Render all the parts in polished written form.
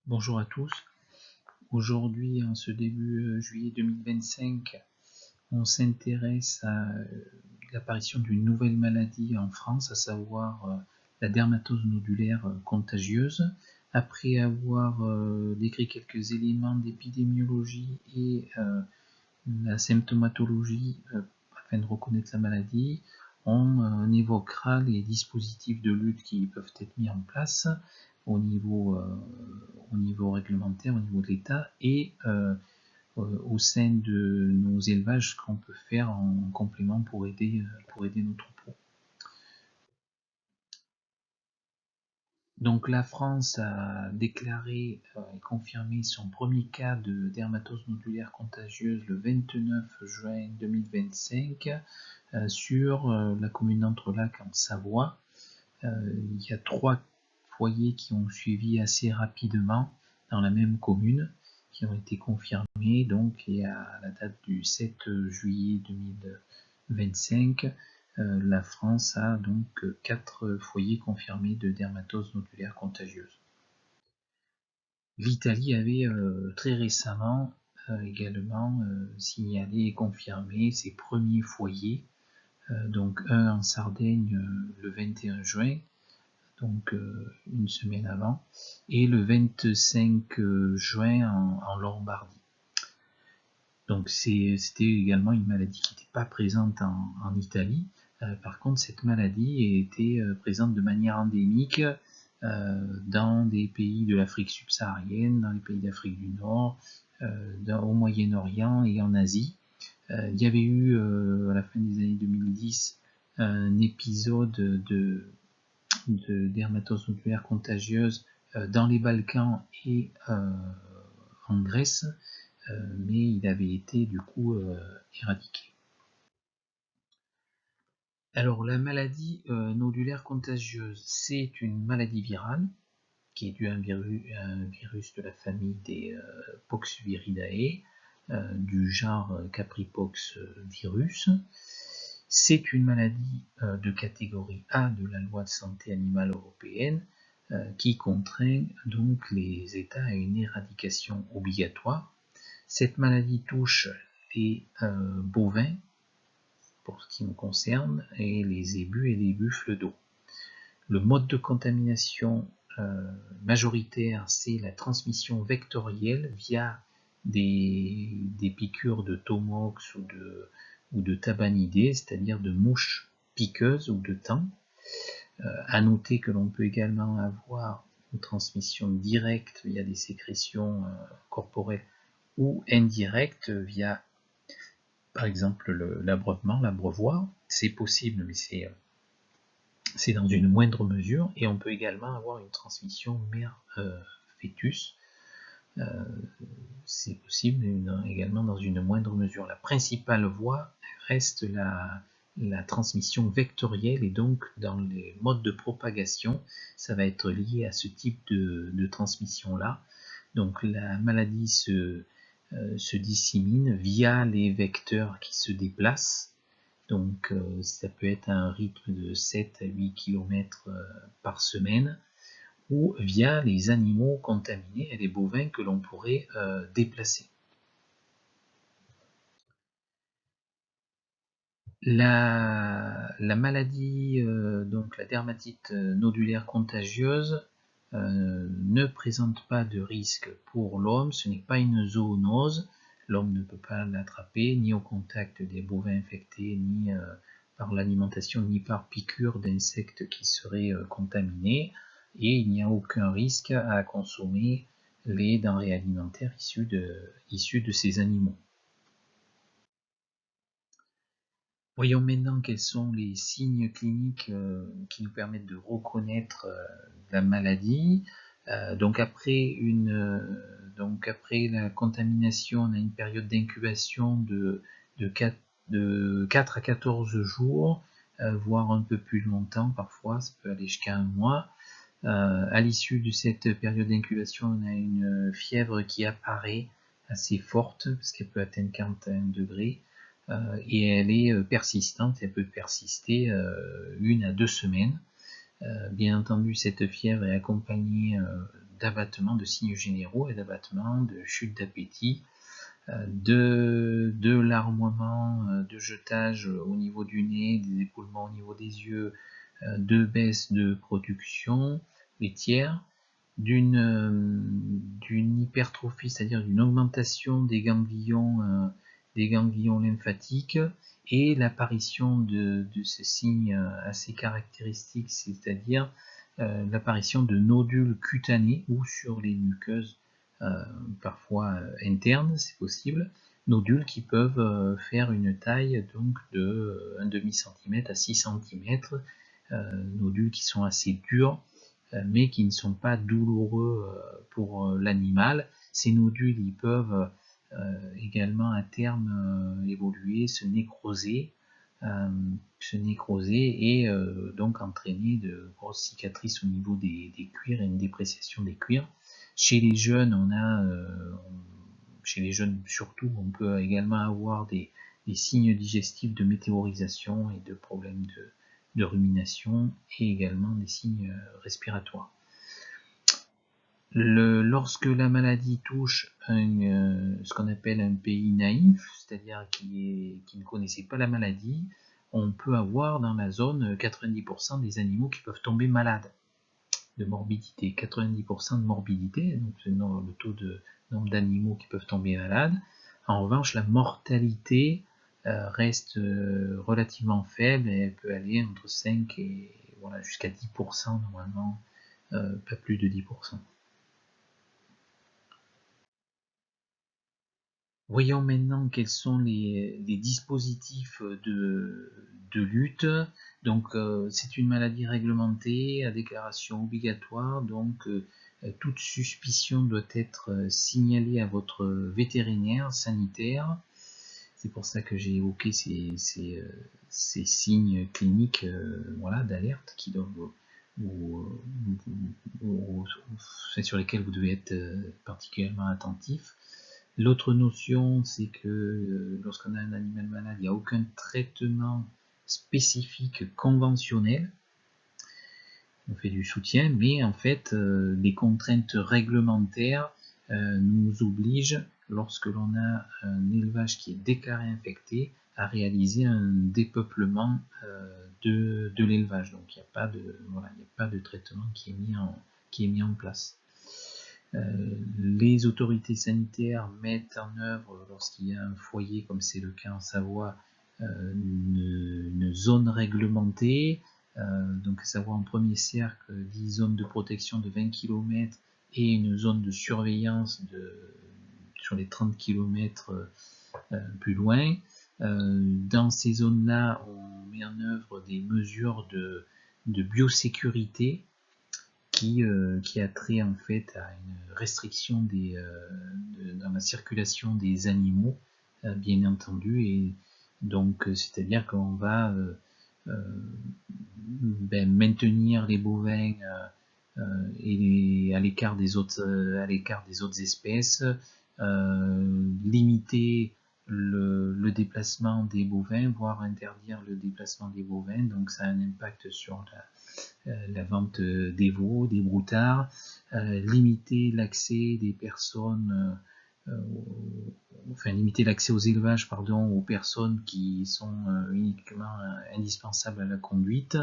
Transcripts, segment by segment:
Bonjour à tous. Aujourd'hui, en ce début juillet 2025, on s'intéresse à l'apparition d'une nouvelle maladie en France, à savoir la dermatose nodulaire contagieuse. Après avoir décrit quelques éléments d'épidémiologie et la symptomatologie afin de reconnaître la maladie, on évoquera les dispositifs de lutte qui peuvent être mis en place au niveau réglementaire, au niveau de l'État et au sein de nos élevages, ce qu'on peut faire en complément pour aider nos troupeaux. Donc la France a déclaré et confirmé son premier cas de dermatose nodulaire contagieuse le 29 juin 2025 sur la commune d'Entrelacs en Savoie. Il y a 3 foyers qui ont suivi assez rapidement dans la même commune, qui ont été confirmés, donc, et à la date du 7 juillet 2025, la France a donc 4 foyers confirmés de dermatose nodulaire contagieuse. L'Italie avait très récemment également signalé et confirmé ses premiers foyers, donc un en Sardaigne le 21 juin, donc une semaine avant, et le 25 juin en Lombardie. Donc c'était également une maladie qui n'était pas présente en Italie. Par contre, cette maladie était présente de manière endémique dans des pays de l'Afrique subsaharienne, dans les pays d'Afrique du Nord, au Moyen-Orient et en Asie. Il y avait eu à la fin des années 2010 un épisode de dermatose nodulaire contagieuse dans les Balkans et en Grèce, mais il avait été du coup éradiqué. Alors la maladie nodulaire contagieuse, c'est une maladie virale qui est due à un virus de la famille des Poxviridae, du genre Capripox virus. C'est une maladie de catégorie A de la loi de santé animale européenne qui contraint donc les États à une éradication obligatoire. Cette maladie touche les bovins, pour ce qui me concerne, et les zébus et les buffles d'eau. Le mode de contamination majoritaire, c'est la transmission vectorielle via des piqûres de tomox ou de tabanidés, c'est-à-dire de mouches piqueuses ou de thym. À noter que l'on peut également avoir une transmission directe via des sécrétions corporelles ou indirecte via, par exemple, l'abreuvement, l'abreuvoir. C'est possible, mais c'est dans une moindre mesure. Et on peut également avoir une transmission mère-fœtus. C'est possible également dans une moindre mesure. La principale voie reste la transmission vectorielle, et donc dans les modes de propagation, ça va être lié à ce type de transmission-là. Donc la maladie se dissémine via les vecteurs qui se déplacent. Donc ça peut être à un rythme de 7 à 8 km par semaine, ou via les animaux contaminés et les bovins que l'on pourrait déplacer. La maladie, donc la dermatite nodulaire contagieuse, ne présente pas de risque pour l'homme, ce n'est pas une zoonose, l'homme ne peut pas l'attraper, ni au contact des bovins infectés, ni par l'alimentation, ni par piqûre d'insectes qui seraient contaminés, et il n'y a aucun risque à consommer les denrées alimentaires issues de ces animaux. Voyons maintenant quels sont les signes cliniques qui nous permettent de reconnaître la maladie. Donc après la contamination, on a une période d'incubation de 4 à 14 jours, voire un peu plus longtemps parfois, ça peut aller jusqu'à un mois. À l'issue de cette période d'incubation, on a une fièvre qui apparaît assez forte, parce qu'elle peut atteindre 41 degrés, et elle est persistante, elle peut persister 1 à 2 semaines. Bien entendu, cette fièvre est accompagnée d'abattement, de signes généraux et d'abattement, de chute d'appétit, de larmoiement, de jetage au niveau du nez, des écoulements au niveau des yeux, de baisse de production laitière, d'une hypertrophie, c'est-à-dire d'une augmentation des ganglions lymphatiques, et l'apparition de ces signes assez caractéristiques, c'est-à-dire l'apparition de nodules cutanés ou sur les muqueuses, parfois internes, c'est possible, nodules qui peuvent faire une taille donc de 1,5 cm à 6 cm, nodules qui sont assez durs, mais qui ne sont pas douloureux pour l'animal. Ces nodules, ils peuvent également à terme évoluer, se nécroser et donc entraîner de grosses cicatrices au niveau des cuirs et une dépréciation des cuirs. Chez les jeunes, chez les jeunes surtout, on peut également avoir des signes digestifs de météorisation et de problèmes de rumination, et également des signes respiratoires. Lorsque la maladie touche ce qu'on appelle un pays naïf, c'est-à-dire qui ne connaissait pas la maladie, on peut avoir dans la zone 90% des animaux qui peuvent tomber malades, de morbidité, 90% de morbidité, donc c'est le taux de nombre d'animaux qui peuvent tomber malades. En revanche, la mortalité reste relativement faible, et elle peut aller entre 5 et jusqu'à 10% normalement, pas plus de 10%. Voyons maintenant quels sont les dispositifs de lutte. Donc c'est une maladie réglementée à déclaration obligatoire, donc toute suspicion doit être signalée à votre vétérinaire sanitaire. C'est pour ça que j'ai évoqué ces signes cliniques d'alerte qui doivent sur lesquels vous devez être particulièrement attentif. L'autre notion, c'est que lorsqu'on a un animal malade, il n'y a aucun traitement spécifique conventionnel. On fait du soutien, mais en fait, les contraintes réglementaires nous obligent, lorsque l'on a un élevage qui est déclaré infecté, à réaliser un dépeuplement de l'élevage. Donc il n'y a pas de traitement qui est mis en place. Les autorités sanitaires mettent en œuvre, lorsqu'il y a un foyer, comme c'est le cas en Savoie, une zone réglementée, donc à savoir en premier cercle 10 zones de protection de 20 km et une zone de surveillance sur les 30 km plus loin. Dans ces zones-là, on met en œuvre des mesures de biosécurité qui a trait en fait à une restriction dans la circulation des animaux, bien entendu, et donc c'est-à-dire qu'on va maintenir les bovins à l'écart des autres espèces, limiter le déplacement des bovins, voire interdire le déplacement des bovins. Donc ça a un impact sur la vente des veaux, des broutards, limiter l'accès des personnes, limiter l'accès aux élevages, aux personnes qui sont uniquement indispensables à la conduite,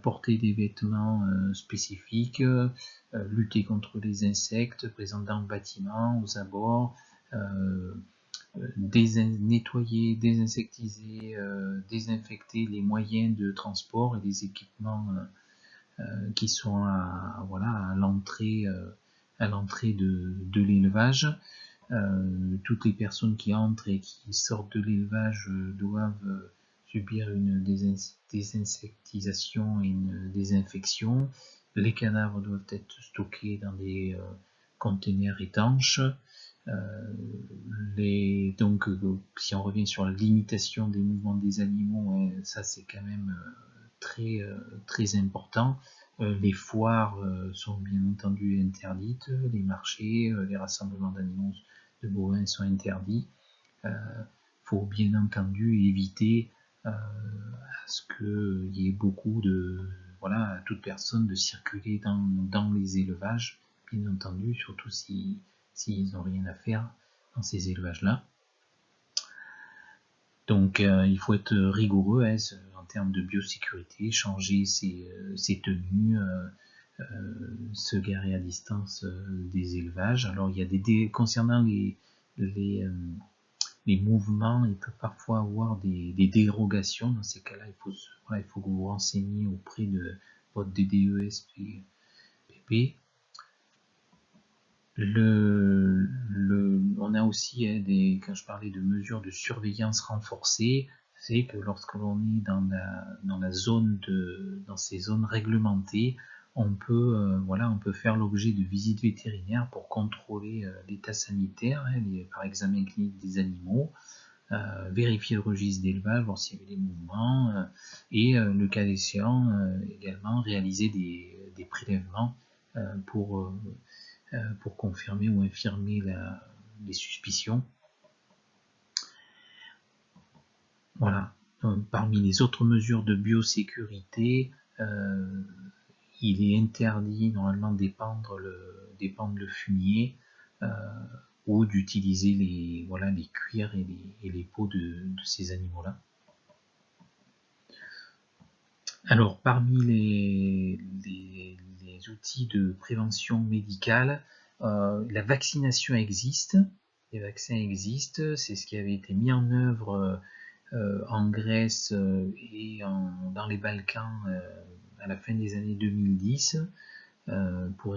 porter des vêtements spécifiques, lutter contre les insectes présents dans le bâtiment, aux abords, nettoyer, désinsectiser, désinfecter les moyens de transport et les équipements qui sont à l'entrée de l'élevage. Toutes les personnes qui entrent et qui sortent de l'élevage doivent subir une désinsectisation et une désinfection. Les cadavres doivent être stockés dans des conteneurs étanches. Donc, si on revient sur la limitation des mouvements des animaux, ça c'est quand même très important. Les foires sont bien entendu interdites, les marchés, les rassemblements d'animaux de bovins sont interdits. Faut bien entendu éviter à ce qu'il y ait beaucoup à toute personne de circuler dans les élevages, bien entendu, surtout s'ils n'ont rien à faire dans ces élevages-là. Donc il faut être rigoureux en termes de biosécurité, changer ses tenues, se garer à distance des élevages. Alors il y a concernant les mouvements, il peut parfois avoir des dérogations. Dans ces cas-là, il faut que vous vous renseigniez auprès de votre DDESPP. On a aussi, quand je parlais de mesures de surveillance renforcée, c'est que lorsque l'on est dans ces zones réglementées, on peut faire l'objet de visites vétérinaires pour contrôler l'état sanitaire, par examen clinique des animaux, vérifier le registre d'élevage, voir s'il y avait des mouvements, et le cas échéant, également réaliser des prélèvements pour confirmer ou infirmer les suspicions. Voilà. Parmi les autres mesures de biosécurité, il est interdit normalement d'épandre le fumier ou d'utiliser les cuirs et les peaux de ces animaux-là. Alors, parmi les outils de prévention médicale, la vaccination existe. Les vaccins existent. C'est ce qui avait été mis en œuvre en Grèce et dans les Balkans à la fin des années 2010 pour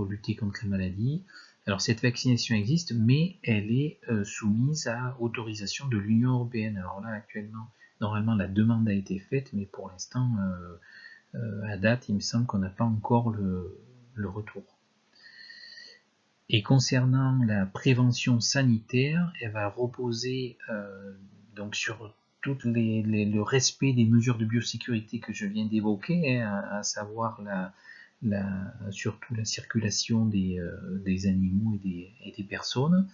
lutter contre la maladie. Alors cette vaccination existe, mais elle est soumise à autorisation de l'Union européenne. Alors là, actuellement, normalement, la demande a été faite, mais pour l'instant, à date, il me semble qu'on n'a pas encore le retour. Et concernant la prévention sanitaire, elle va reposer donc sur tout le respect des mesures de biosécurité que je viens d'évoquer, à savoir surtout la circulation des animaux et des personnes,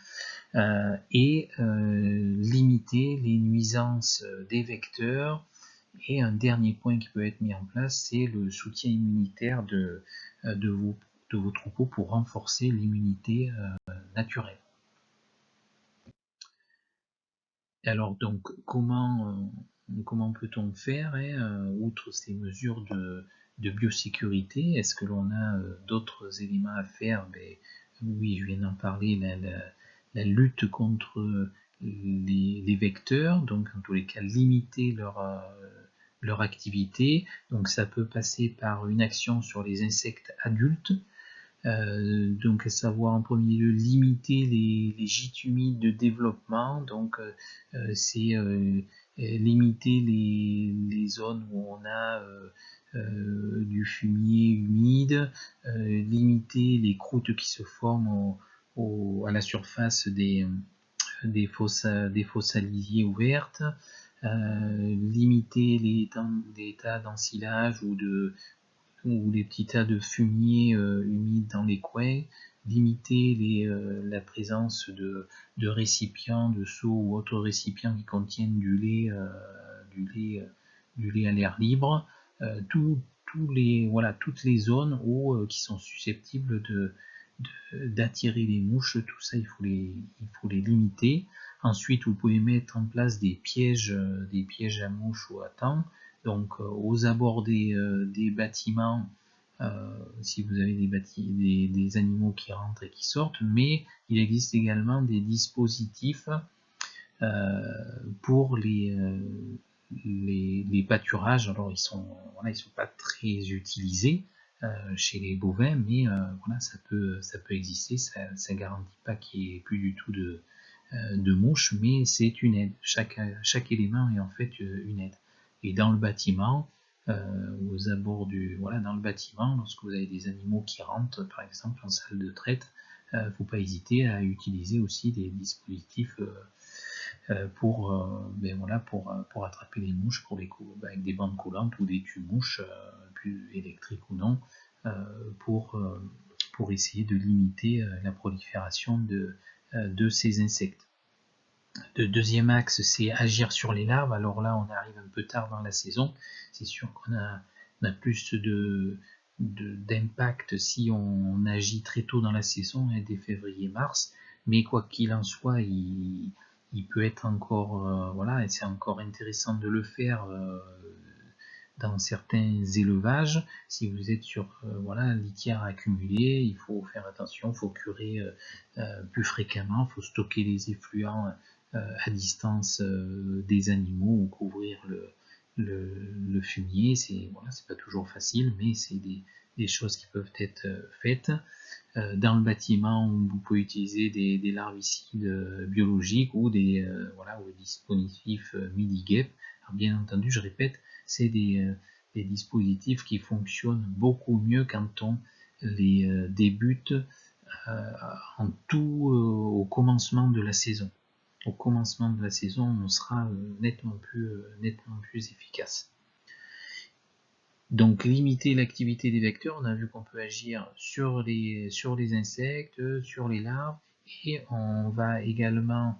et limiter les nuisances des vecteurs. Et un dernier point qui peut être mis en place, c'est le soutien immunitaire de vos troupeaux pour renforcer l'immunité naturelle. Alors donc comment peut-on faire outre ces mesures de biosécurité? Est-ce que l'on a d'autres éléments à faire? Oui, je viens d'en parler, la lutte contre les vecteurs, donc en tous les cas limiter leur activité. Donc ça peut passer par une action sur les insectes adultes, donc à savoir en premier lieu limiter les gîtes humides de développement, donc c'est limiter les zones où on a du fumier humide, limiter les croûtes qui se forment à la surface des fosses alisiers ouvertes, limiter les tas d'ensilage ou les petits tas de fumier humide dans les coins, limiter la présence de récipients, de seaux ou autres récipients qui contiennent du lait à l'air libre, toutes les zones qui sont susceptibles d'attirer les mouches, tout ça il faut les limiter. Ensuite, vous pouvez mettre en place des pièges à mouches ou à thon. Donc aux abords des bâtiments, si vous avez des animaux qui rentrent et qui sortent, mais il existe également des dispositifs pour les pâturages. Alors ils sont pas très utilisés chez les bovins, mais ça peut exister. Ça garantit pas qu'il n'y ait plus du tout de mouches, mais c'est une aide. Chaque élément est en fait une aide. Et dans le bâtiment, aux abords dans le bâtiment, lorsque vous avez des animaux qui rentrent, par exemple en salle de traite, il ne faut pas hésiter à utiliser aussi des dispositifs pour attraper les mouches, avec des bandes collantes ou des tue-mouches, plus électriques ou non, pour essayer de limiter la prolifération de ces insectes. Le deuxième axe, c'est agir sur les larves. Alors là, on arrive un peu tard dans la saison. C'est sûr qu'on a plus d'impact si on agit très tôt dans la saison, dès février-mars, mais quoi qu'il en soit, il peut être encore, voilà, et c'est encore intéressant de le faire dans certains élevages. Si vous êtes sur voilà, litière accumulée, il faut faire attention, il faut curer plus fréquemment, il faut stocker les effluents à distance des animaux ou couvrir le fumier. C'est voilà, pas toujours facile, mais c'est des choses qui peuvent être faites. Dans le bâtiment, vous pouvez utiliser des larvicides biologiques ou des voilà, ou des dispositifs MIDI-GEP. Alors bien entendu, je répète, c'est des dispositifs qui fonctionnent beaucoup mieux quand on les débute en tout au commencement de la saison. Au commencement de la saison, on sera nettement plus efficace. Donc limiter l'activité des vecteurs, on a vu qu'on peut agir sur les insectes, sur les larves, et on va également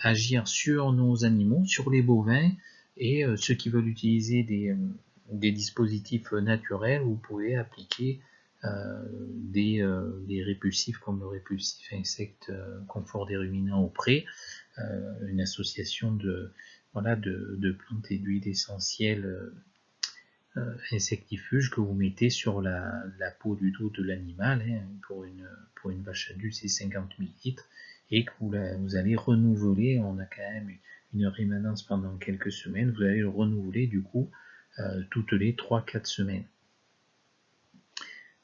agir sur nos animaux, sur les bovins, et ceux qui veulent utiliser des dispositifs naturels, vous pouvez appliquer des répulsifs comme le répulsif insecte confort des ruminants au pré, une association de plantes et d'huiles essentielles insectifuge que vous mettez sur la peau du dos de l'animal, pour une vache adulte c'est 50 ml, et que vous allez renouveler. On a quand même une rémanence pendant quelques semaines, vous allez le renouveler du coup toutes les 3-4 semaines.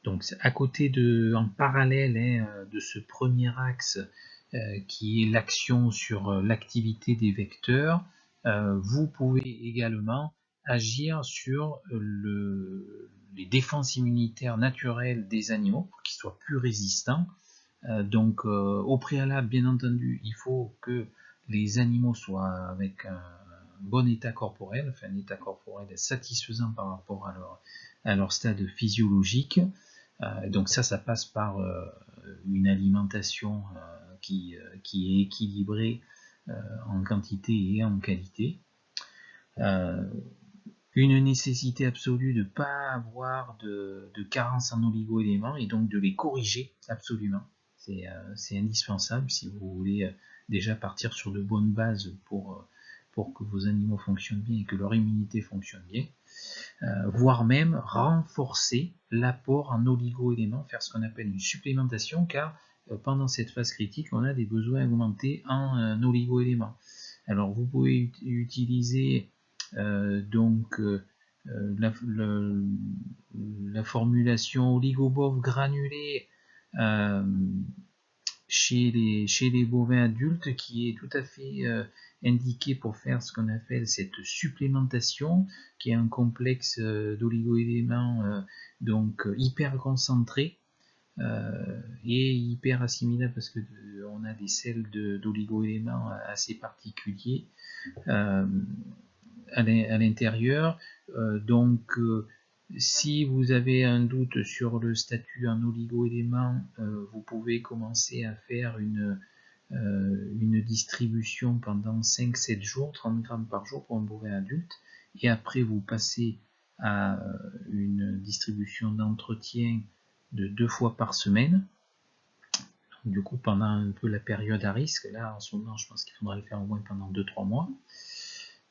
Donc à côté en parallèle de ce premier axe qui est l'action sur l'activité des vecteurs, vous pouvez également agir sur les défenses immunitaires naturelles des animaux pour qu'ils soient plus résistants. Donc au préalable, bien entendu, il faut que les animaux soient avec un bon état corporel, enfin un état corporel satisfaisant par rapport à leur stade physiologique. Donc ça passe par une alimentation qui est équilibrée en quantité et en qualité. Une nécessité absolue de ne pas avoir de carence en oligo-éléments et donc de les corriger absolument. C'est indispensable si vous voulez déjà partir sur de bonnes bases pour que vos animaux fonctionnent bien et que leur immunité fonctionne bien. Voire même renforcer l'apport en oligo-éléments, faire ce qu'on appelle une supplémentation, car pendant cette phase critique, on a des besoins augmentés en oligo-éléments. Alors vous pouvez utiliser donc la formulation oligobov granulé chez les bovins adultes, qui est tout à fait indiqué pour faire ce qu'on appelle cette supplémentation, qui est un complexe d'oligo-éléments donc hyper concentré et hyper assimilable, parce que on a des sels d'oligo-éléments assez particuliers à l'intérieur. Donc si vous avez un doute sur le statut en oligo-éléments, vous pouvez commencer à faire une distribution pendant 5-7 jours, 30 grammes par jour pour un bovin adulte, et après vous passez à une distribution d'entretien de 2 fois par semaine. Du coup, pendant un peu la période à risque, là en ce moment je pense qu'il faudra le faire au moins pendant 2-3 mois.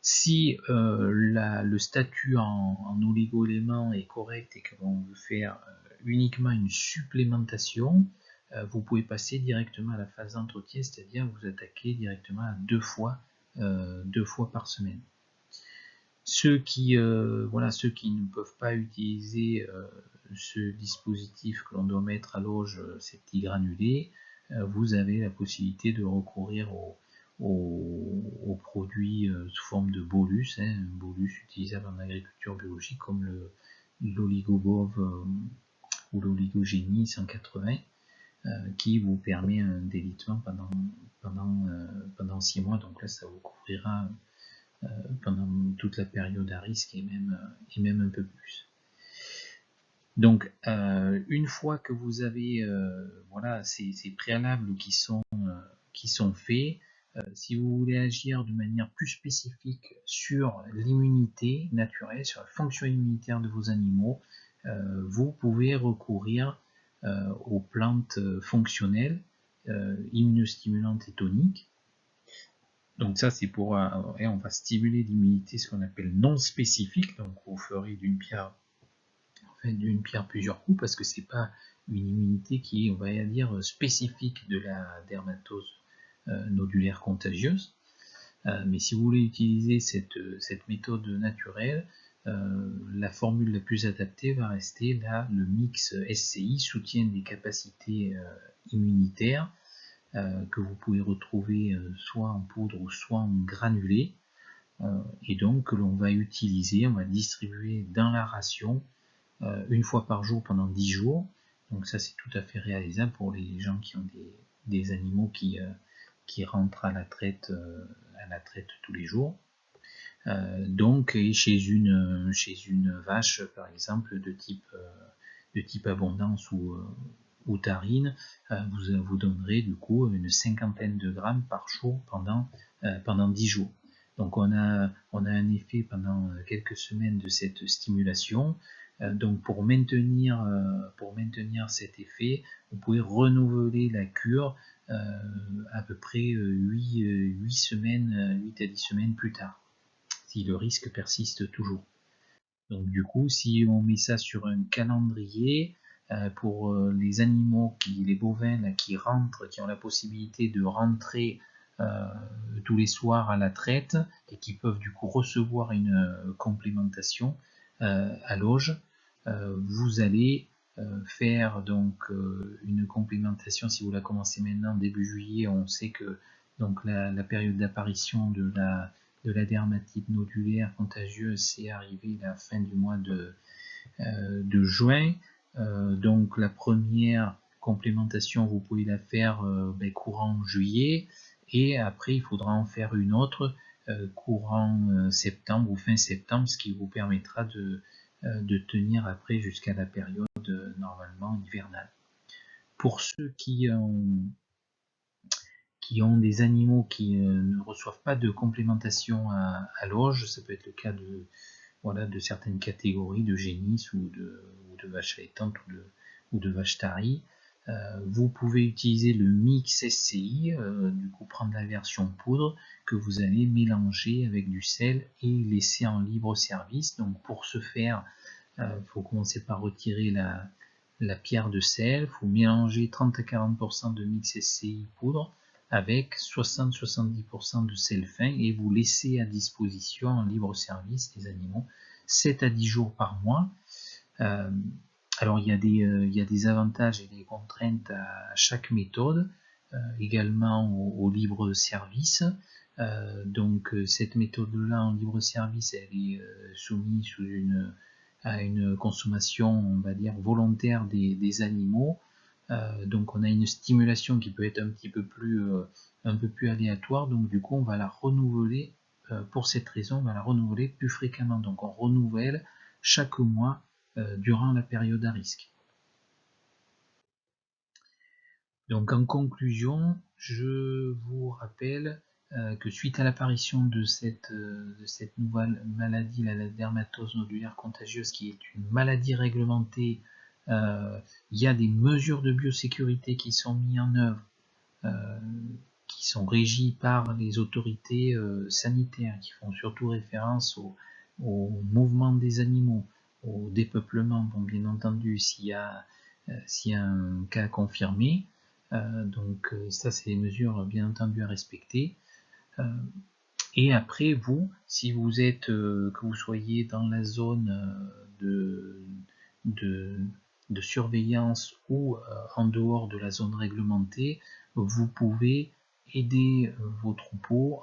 Si le statut en oligo-éléments est correct et que l'on veut faire uniquement une supplémentation, vous pouvez passer directement à la phase d'entretien, c'est-à-dire vous attaquer directement à 2 fois par semaine. Ceux qui ne peuvent pas utiliser ce dispositif que l'on doit mettre à l'auge, ces petits granulés, vous avez la possibilité de recourir aux produits sous forme de bolus, un bolus utilisable en agriculture biologique comme l'oligobov ou l'oligogénie 180, qui vous permet un délitement pendant 6 mois. Donc là, ça vous couvrira pendant toute la période à risque et même un peu plus. Donc une fois que vous avez ces préalables qui sont faits, si vous voulez agir de manière plus spécifique sur l'immunité naturelle, sur la fonction immunitaire de vos animaux, vous pouvez recourir aux plantes fonctionnelles, immunostimulantes et toniques. Donc ça c'est pour, on va stimuler l'immunité, ce qu'on appelle non spécifique, donc vous ferez d'une pierre plusieurs coups, parce que c'est pas une immunité qui est, on va dire, spécifique de la dermatose nodulaire contagieuse. Mais si vous voulez utiliser cette méthode naturelle, la formule la plus adaptée va rester là, le mix SCI, soutien des capacités immunitaires, que vous pouvez retrouver soit en poudre ou soit en granulé, et donc que l'on va utiliser, on va distribuer dans la ration une fois par jour pendant 10 jours. Donc ça c'est tout à fait réalisable pour les gens qui ont des animaux qui rentrent à la traite tous les jours. Donc chez une vache par exemple de type abondance ou tarine, vous donnerez du coup une 50aine de grammes par jour pendant 10 jours. Donc on a un effet pendant quelques semaines de cette stimulation. Donc pour maintenir cet effet, vous pouvez renouveler la cure à peu près 8 à 10 semaines plus tard, si le risque persiste toujours. Donc du coup, si on met ça sur un calendrier, pour les animaux, les bovins là, qui ont la possibilité de rentrer tous les soirs à la traite et qui peuvent du coup recevoir une complémentation à l'auge, vous allez faire donc une complémentation. Si vous la commencez maintenant début juillet, on sait que donc la période d'apparition de la dermatite nodulaire contagieuse, c'est arrivé à la fin du mois de juin. Donc la première complémentation, vous pouvez la faire courant juillet, et après il faudra en faire une autre courant septembre ou fin septembre, ce qui vous permettra de tenir après jusqu'à la période normalement hivernale. Pour ceux qui ont des animaux qui ne reçoivent pas de complémentation à l'auge, ça peut être le cas de certaines catégories de génisses ou de vaches allaitantes ou de vaches taries. Vous pouvez utiliser le mix SCI, du coup prendre la version poudre que vous allez mélanger avec du sel et laisser en libre service. Donc pour ce faire, il faut commencer par retirer la pierre de sel, il faut mélanger 30 à 40% de mix SCI poudre avec 60-70% de sel fin, et vous laissez à disposition en libre service les animaux 7 à 10 jours par mois. Alors il y a des avantages et des contraintes à chaque méthode, également au libre service. Donc cette méthode-là en libre service, elle est soumise à une consommation, on va dire, volontaire des animaux. Donc on a une stimulation qui peut être un peu plus aléatoire, donc du coup on va la renouveler, pour cette raison on va la renouveler plus fréquemment, donc on renouvelle chaque mois durant la période à risque. Donc en conclusion, je vous rappelle que suite à l'apparition de cette nouvelle maladie, la dermatose nodulaire contagieuse, qui est une maladie réglementée, il y a des mesures de biosécurité qui sont mises en œuvre, qui sont régies par les autorités sanitaires, qui font surtout référence au mouvement des animaux, au dépeuplement, bon, bien entendu, s'il y a un cas confirmé. Donc ça, c'est des mesures bien entendu à respecter. Et après, vous, si vous êtes, que vous soyez dans la zone de surveillance ou en dehors de la zone réglementée, vous pouvez aider vos troupeaux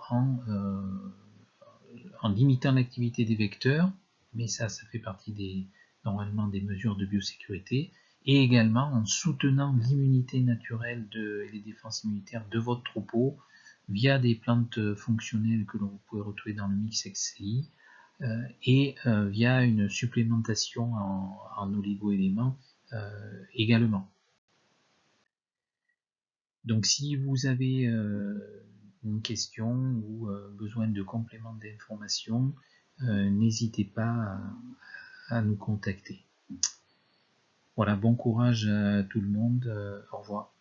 en limitant l'activité des vecteurs, mais ça fait partie normalement des mesures de biosécurité, et également en soutenant l'immunité naturelle et les défenses immunitaires de votre troupeau via des plantes fonctionnelles que l'on peut retrouver dans le mix XCI, et via une supplémentation en oligo-éléments également. Donc si vous avez une question ou besoin de compléments d'information, n'hésitez pas à nous contacter. Voilà, bon courage à tout le monde, au revoir.